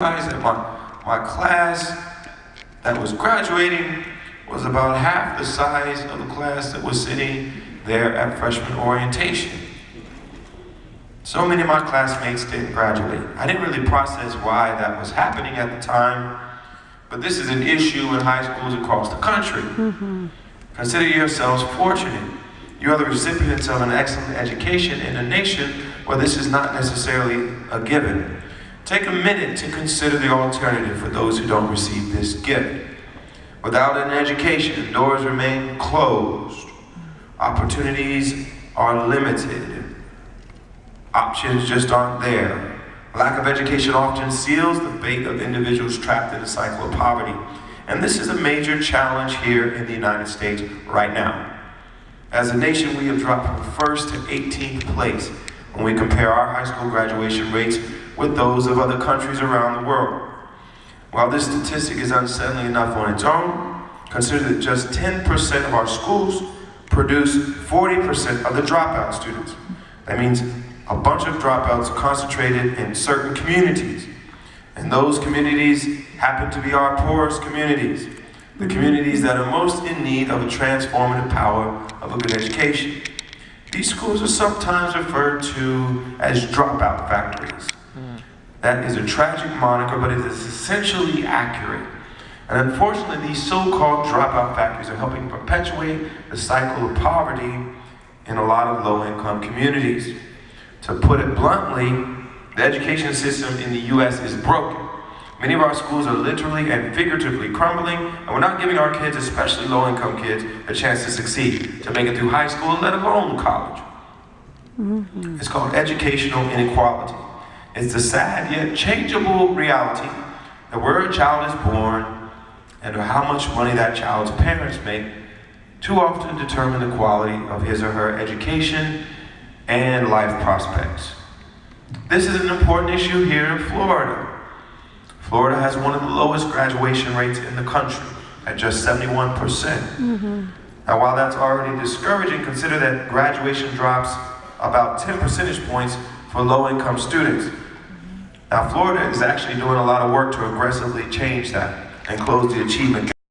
That my class that was graduating was about half the size of the class that was sitting there at freshman orientation. So many of my classmates didn't graduate. I didn't really process why that was happening at the time, but this is an issue in high schools across the country. Consider yourselves fortunate. You are the recipients of an excellent education in a nation where this is not necessarily a given. Take a minute to consider the alternative for those who don't receive this gift. Without an education, doors remain closed. Opportunities are limited. Options just aren't there. Lack of education often seals the fate of individuals trapped in the cycle of poverty. And this is a major challenge here in the United States right now. As a nation, we have dropped from 1st to 18th place when we compare our high school graduation rates with those of other countries around the world. While this statistic is unsettling enough on its own, consider that just 10% of our schools produce 40% of the dropout students. That means a bunch of dropouts concentrated in certain communities. And those communities happen to be our poorest communities, the communities that are most in need of a transformative power of a good education. These schools are sometimes referred to as dropout factories. That is a tragic moniker, but it is essentially accurate. And unfortunately, these so-called dropout factories are helping perpetuate the cycle of poverty in a lot of low-income communities. To put it bluntly, the education system in the US is broken. Many of our schools are literally and figuratively crumbling, and we're not giving our kids, especially low-income kids, a chance to succeed, to make it through high school, let alone college. It's called educational inequality. It's the sad yet changeable reality that where a child is born and how much money that child's parents make too often determine the quality of his or her education and life prospects. This is an important issue here in Florida. Florida has one of the lowest graduation rates in the country at just 71%. Now, while that's already discouraging, consider that graduation drops about 10 percentage points for low-income students. Now, Florida is actually doing a lot of work to aggressively change that and close the achievement gap.